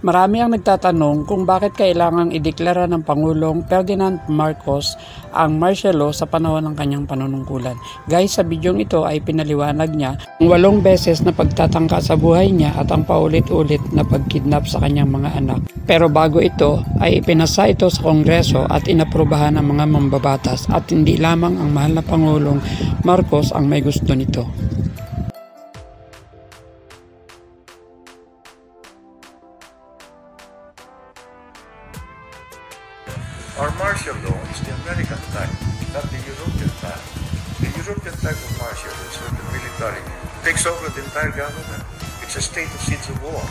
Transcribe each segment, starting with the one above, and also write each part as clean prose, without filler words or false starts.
Marami ang nagtatanong kung bakit kailangang ideklara ng Pangulong Ferdinand Marcos ang martial law sa panahon ng kanyang panunungkulan. Guys, sa bidyong ito ay pinaliwanag niya ang 8 beses na pagtatangka sa buhay niya at ang paulit-ulit na pagkidnap sa kanyang mga anak. Pero bago ito ay ipinasa ito sa Kongreso at inaprubahan ng mga mambabatas at hindi lamang ang mahal na Pangulong Marcos ang may gusto nito. Our martial law is the American type, not the European type. The European type of martial law is where the military takes over the entire government. It's a state of siege of war.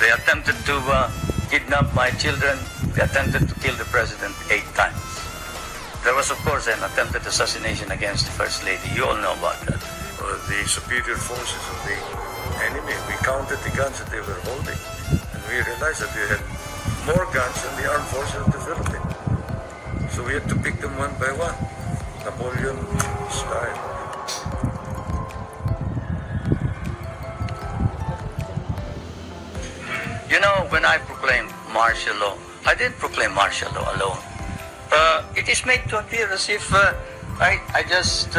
They attempted to kidnap my children. They attempted to kill the president 8 times. There was, of course, an attempted assassination against the First Lady. You all know about that. The superior forces of the enemy, we counted the guns that they were holding, and we realized that they had more guns than the armed forces of the Philippines. So we had to pick them one by one. Napoleon style. You know, when I proclaimed martial law, I didn't proclaim martial law alone. It is made to appear as if I just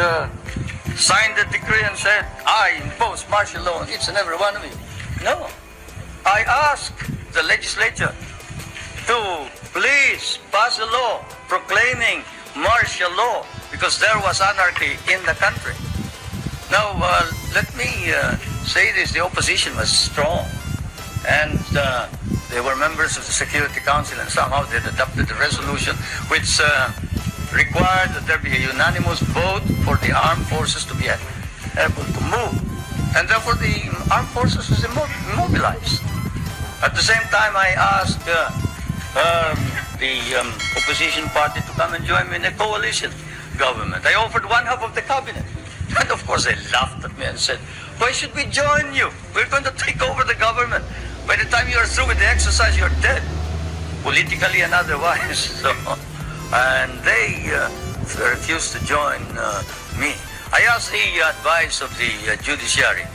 signed the decree and said, I impose martial law on each and every one of you. No. I asked the legislature to please pass a law proclaiming martial law because there was anarchy in the country. Now, let me say this, the opposition was strong and they were members of the Security Council, and somehow they adopted a resolution which required that there be a unanimous vote for the armed forces to be able to move, and therefore the armed forces was immobilized. At the same time, I asked the opposition party to come and join me in a coalition government. I offered one half of the cabinet. And of course they laughed at me and said, why should we join you? We're going to take over the government. By the time you are through with the exercise, you're dead, politically and otherwise. So, and they refused to join me. I asked the advice of the judiciary.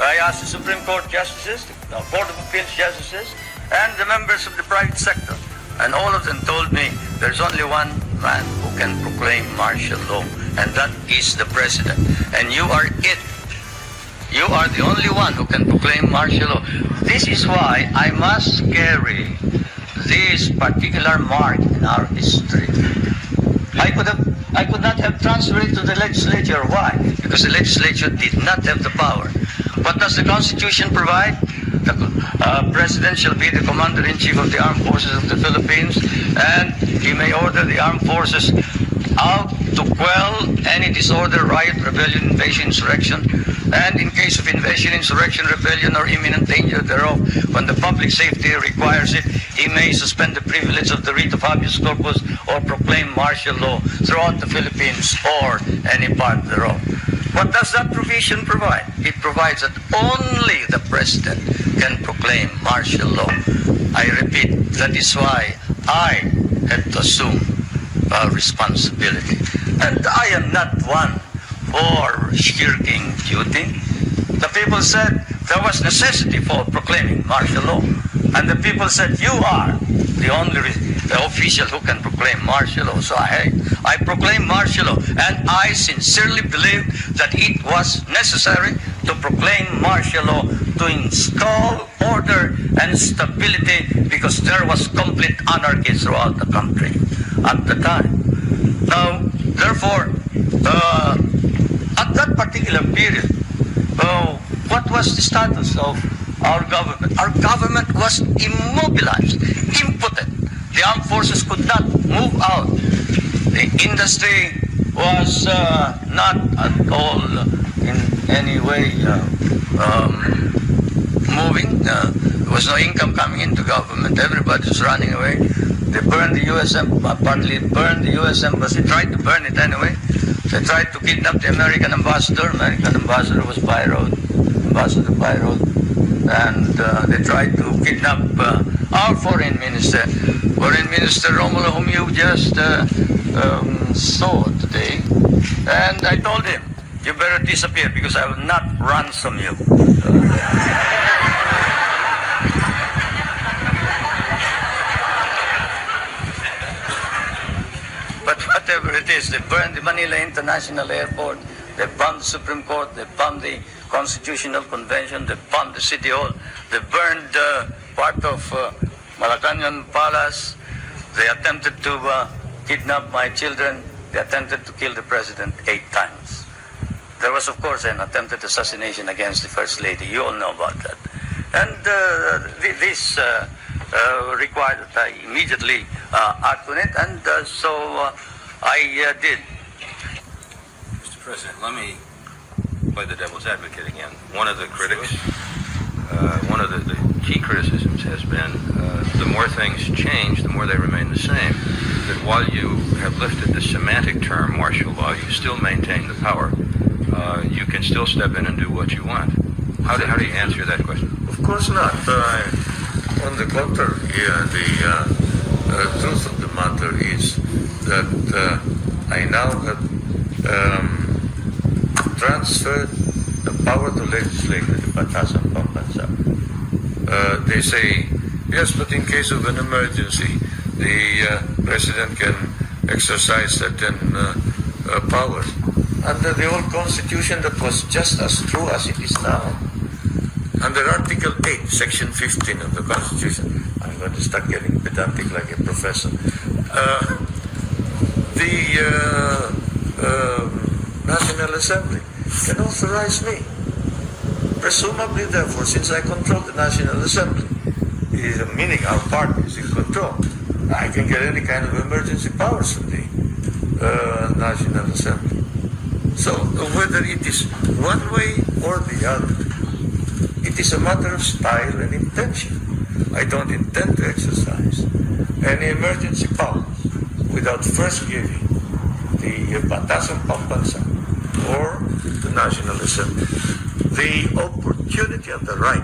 I asked the Supreme Court justices, the Court of Appeals justices, and the members of the private sector. And all of them told me there's only one man who can proclaim martial law, and that is the president. And you are it. You are the only one who can proclaim martial law. This is why I must carry this particular mark in our history. I could not have transferred it to the legislature. Why? Because the legislature did not have the power. What does the Constitution provide? The President shall be the Commander-in-Chief of the Armed Forces of the Philippines, and he may order the armed forces out to quell any disorder, riot, rebellion, invasion, insurrection, and in case of invasion, insurrection, rebellion, or imminent danger thereof, when the public safety requires it, he may suspend the privilege of the writ of habeas corpus or proclaim martial law throughout the Philippines or any part thereof. What does that provision provide? It provides that only the President can proclaim martial law. I repeat, that is why I had to assume responsibility. And I am not one for shirking duty. The people said there was necessity for proclaiming martial law. And the people said, you are the official who can proclaim martial law. So I proclaim martial law. And I sincerely believe that it was necessary to proclaim martial law to install order and stability because there was complete anarchy throughout the country at the time. Now, therefore, at that particular period, what was the status of our government? Our government was immobilized, impotent. The armed forces could not move out. The industry was not at all in any way moving. There was no income coming into government. Everybody was running away. They burned the U.S. partly burned the U.S. embassy, tried to burn it anyway. They tried to kidnap the American ambassador. American ambassador was by road, Ambassador by road. And they tried to kidnap our foreign minister Romulo, whom you just saw today. And I told him, you better disappear because I will not ransom you. facilities. They burned the Manila International Airport. They bombed the Supreme Court. They bombed the Constitutional Convention. They bombed the City Hall. They burned part of Malacanang Palace. They attempted to kidnap my children. They attempted to kill the president 8 times. There was, of course, an attempted assassination against the First Lady. You all know about that. And this required that I immediately act on it, and so I did. Mr. President, let me play the devil's advocate again. One of the critics, one of the key criticisms has been the more things change, the more they remain the same. That while you have lifted the semantic term martial law, you still maintain the power. You can still step in and do what you want. How do you answer that question? Of course not. On the contrary, the truth of the matter is that I now have transferred the power to legislate the Batasan Pambansa. They say, yes, but in case of an emergency, the president can exercise certain powers. Under the old constitution, that was just as true as it is now. Under Article 8, Section 15 of the Constitution, I'm going to start getting pedantic like a professor, the National Assembly can authorize me. Presumably, therefore, since I control the National Assembly, meaning our party is in control, I can get any kind of emergency powers from the National Assembly. So, whether it is one way or the other, it is a matter of style and intention. I don't intend to exercise any emergency powers without first giving the Batasan Pambansa or the National Assembly the opportunity and the right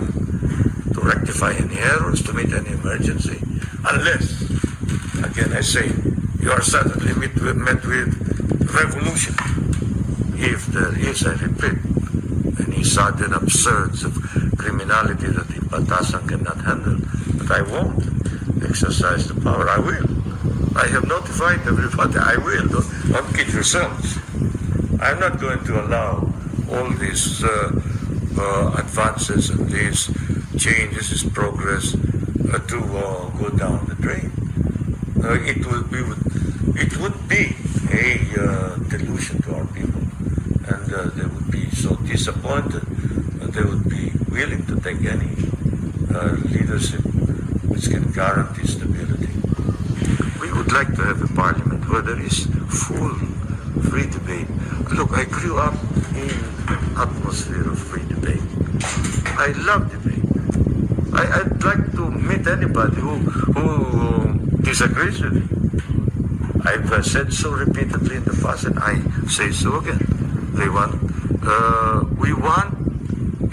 to rectify any errors, to meet any emergency, unless, again I say, you are suddenly met with revolution. If there is, I repeat, any sudden absurds of criminality that the Batasan cannot handle, but I won't exercise the power. I will. I have notified everybody. I will. Don't kid yourselves. I'm not going to allow all these advances and these changes, this progress to go down the drain. It would be a delusion to our people, and they would be so disappointed that they would be willing to take any leadership which can guarantee stability. We would like to have a parliament where there is full, free debate. Look, I grew up in an atmosphere of free debate. I love debate. I'd like to meet anybody who disagrees with me. I've said so repeatedly in the past, and I say so again. We want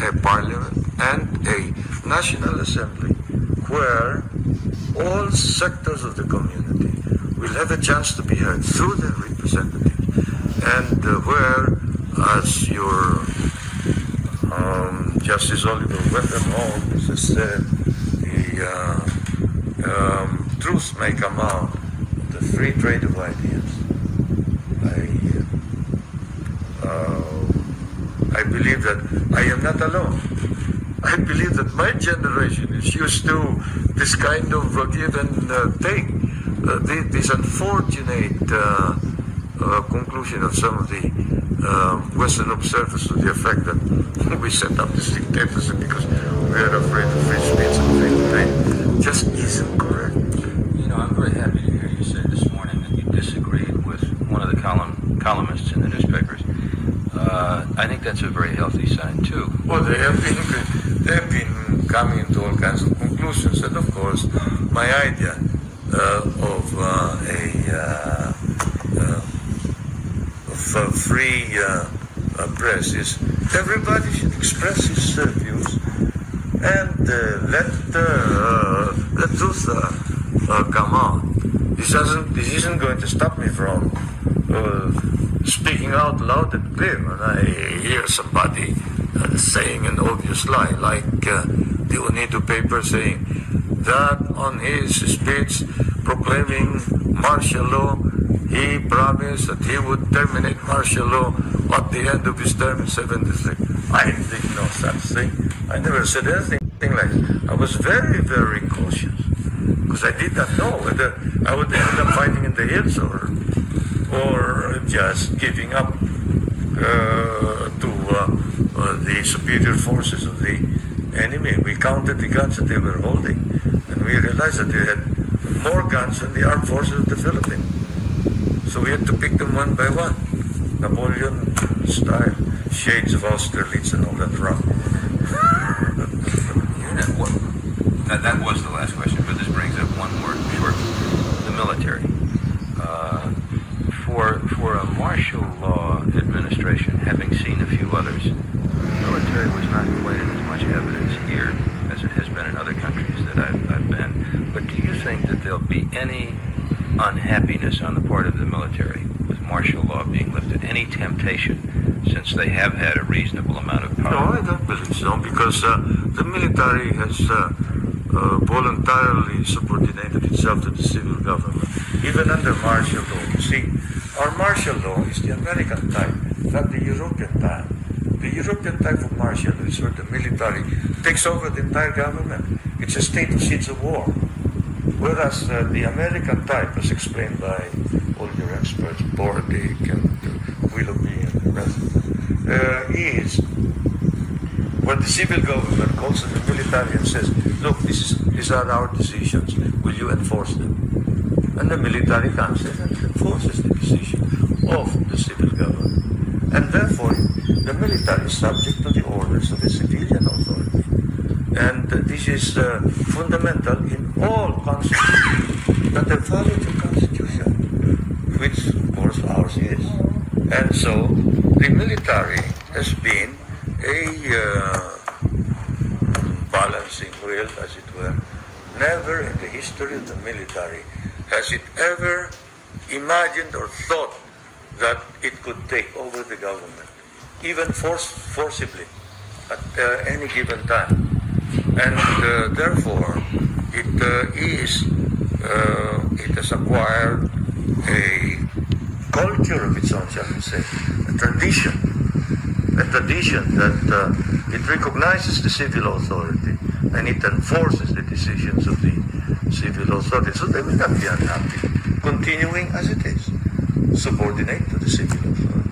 a parliament and a national assembly where all sectors of the community will have a chance to be heard through their representatives, and where, as your Justice Oliver Wendell Holmes has said, the truth may come out of the free trade of ideas. I believe that I am not alone. I believe that my generation is used to this kind of give and take. This unfortunate conclusion of some of the Western observers to the effect that we set up this dictatorship because we are afraid of free speech and free debate just isn't correct. You know, I'm very happy to hear you say this morning that you disagreed with one of the columnists in the newspapers. I think that's a very healthy sign too. Well, they have been coming to all kinds of conclusions, and of course, my idea of a free press is everybody should express his views and let the truth come out. This isn't going to stop me from speaking out loud and clear when I hear somebody saying an obvious lie, like the Unido paper saying that on his speech proclaiming martial law, he promised that he would terminate martial law at the end of his term in 73. I did no such thing. I never said anything like that. I was very, very cautious because I did not know whether I would end up fighting in the hills or just giving up to the superior forces of the enemy. We counted the guns that they were holding, and we realized that they had more guns than the armed forces of the Philippines. So we had to pick them one by one, Napoleon style, shades of Austerlitz and all that rock. That was the last question, but this brings up one more short. The military. For a martial law administration, having seen a few others, the military was not quite as much evidence here as it has been in other countries that I've been. But do you think that there'll be any unhappiness on the part of the military with martial law being lifted? Any temptation, since they have had a reasonable amount of power? No, I don't believe so, because the military has voluntarily subordinated itself to the civil government, even under martial law. You see, our martial law is the American type, not the European type. The European type of martial law is where the military takes over the entire government. It's a state of siege of war. Whereas the American type, as explained by all your experts, Bordick and Willoughby and the rest, is when the civil government calls on the military and says, look, these are our decisions, will you enforce them? And the military comes in and enforces the decision of the civil government. And therefore, the military is subject to the orders of the civilian authority. And this is fundamental in all constitutions, that they follow the Constitution, which, of course, ours is. And so, the military has been a balancing wheel, as it were. Never in the history of the military has it ever imagined or thought that it could take over the government, even forcibly, at any given time. And therefore, it has acquired a culture of its own, shall we say, a tradition that it recognizes the civil authority and it enforces the decisions of the civil authority. So they will not be unhappy, continuing as it is, subordinate to the civil authority.